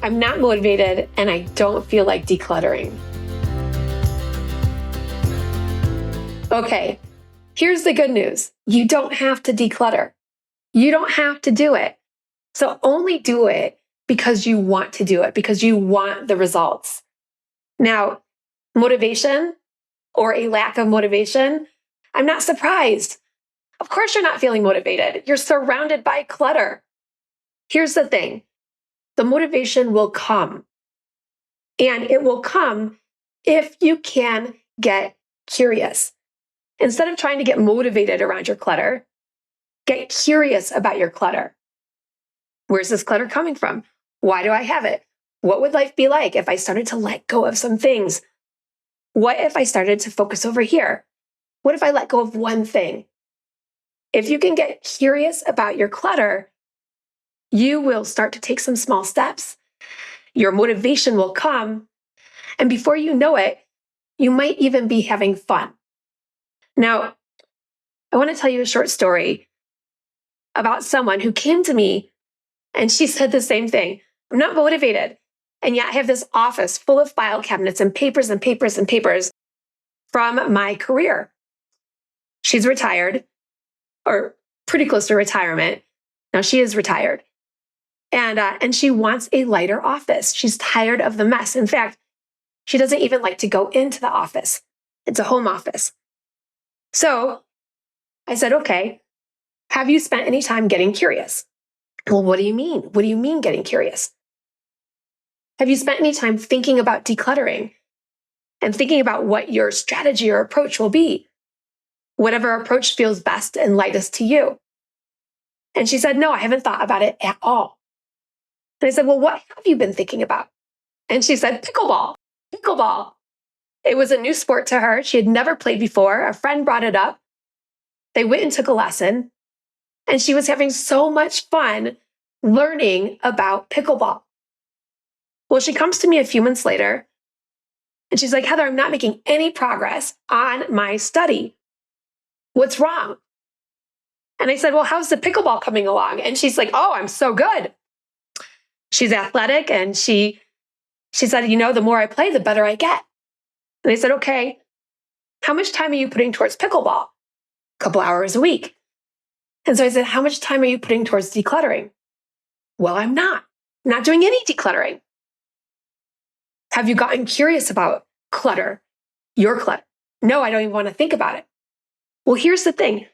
I'm not motivated and I don't feel like decluttering. Okay, here's the good news. You don't have to declutter. You don't have to do it. So only do it because you want to do it, because you want the results. Now, motivation or a lack of motivation, I'm not surprised. Of course you're not feeling motivated. You're surrounded by clutter. Here's the thing. The motivation will come. And it will come if you can get curious. Instead of trying to get motivated around your clutter, get curious about your clutter. Where's this clutter coming from? Why do I have it? What would life be like if I started to let go of some things? What if I started to focus over here? What if I let go of one thing? If you can get curious about your clutter, you will start to take some small steps. Your motivation will come. And before you know it, you might even be having fun. Now, I want to tell you a short story about someone who came to me and she said the same thing. I'm not motivated. And yet I have this office full of file cabinets and papers and papers and papers from my career. She's retired, or pretty close to retirement. Now she is retired. And she wants a lighter office. She's tired of the mess. In fact, she doesn't even like to go into the office. It's a home office. So I said, okay, have you spent any time getting curious? Well, what do you mean? What do you mean getting curious? Have you spent any time thinking about decluttering and thinking about what your strategy or approach will be? Whatever approach feels best and lightest to you. And she said, no, I haven't thought about it at all. And I said, well, what have you been thinking about? And she said, pickleball. It was a new sport to her. She had never played before. A friend brought it up. They went and took a lesson. And she was having so much fun learning about pickleball. Well, she comes to me a few months later and she's like, Heather, I'm not making any progress on my study. What's wrong? And I said, well, how's the pickleball coming along? And she's like, oh, I'm so good. She's athletic. And she said, the more I play, the better I get. And I said, okay, how much time are you putting towards pickleball? A couple hours a week. And so I said, how much time are you putting towards decluttering? Well, I'm not doing any decluttering. Have you gotten curious about clutter, your clutter? No, I don't even want to think about it. Well, here's the thing.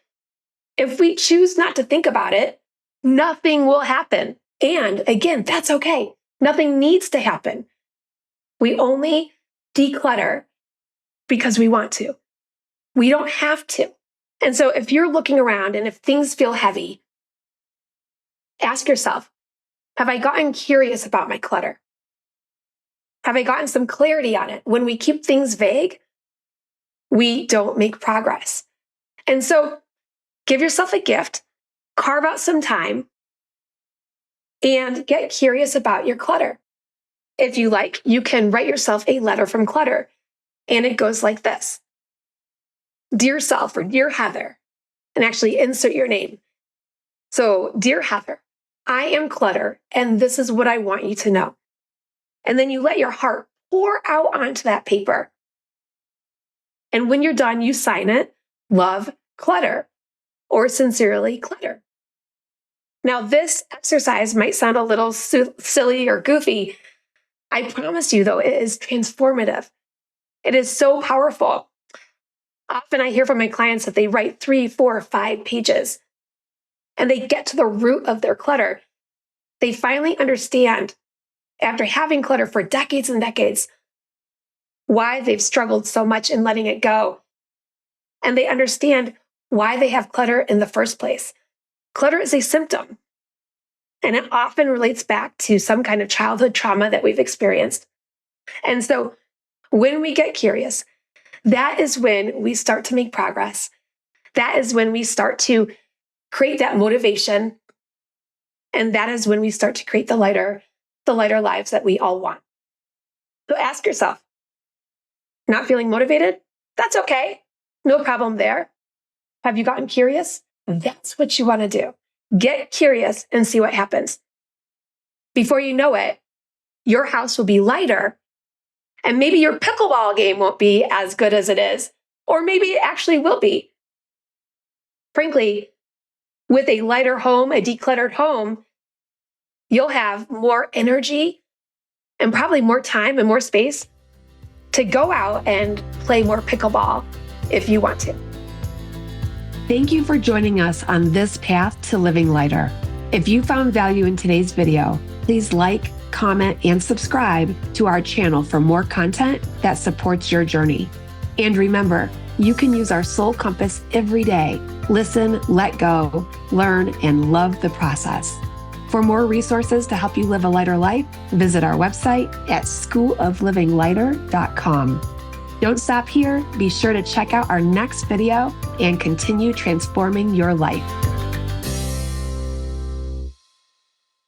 If we choose not to think about it, nothing will happen. And again, that's okay. Nothing needs to happen. We only declutter because we want to. We don't have to. And so if you're looking around and if things feel heavy, ask yourself, have I gotten curious about my clutter? Have I gotten some clarity on it? When we keep things vague, we don't make progress. And so give yourself a gift, carve out some time, and get curious about your clutter. If you like, you can write yourself a letter from clutter. And it goes like this. Dear self, or Dear Heather, and actually insert your name. So, Dear Heather, I am clutter, and this is what I want you to know. And then you let your heart pour out onto that paper. And when you're done, you sign it, Love, Clutter, or Sincerely, Clutter. Now, this exercise might sound a little silly or goofy. I promise you, though, it is transformative. It is so powerful. Often I hear from my clients that they write 3, 4, 5 pages and they get to the root of their clutter. They finally understand, after having clutter for decades and decades, why they've struggled so much in letting it go. And they understand why they have clutter in the first place. Clutter is a symptom, and it often relates back to some kind of childhood trauma that we've experienced. And so when we get curious, that is when we start to make progress. That is when we start to create that motivation. And that is when we start to create the lighter lives that we all want. So ask yourself, not feeling motivated? That's okay. No problem there. Have you gotten curious? That's what you want to do. Get curious and see what happens. Before you know it, your house will be lighter. And maybe your pickleball game won't be as good as it is, or maybe it actually will be. Frankly, with a lighter home, a decluttered home, you'll have more energy and probably more time and more space to go out and play more pickleball if you want to. Thank you for joining us on this path to living lighter. If you found value in today's video, please like, comment, and subscribe to our channel for more content that supports your journey. And remember, you can use our soul compass every day. Listen, let go, learn, and love the process. For more resources to help you live a lighter life, visit our website at schooloflivinglighter.com. Don't stop here. Be sure to check out our next video and continue transforming your life.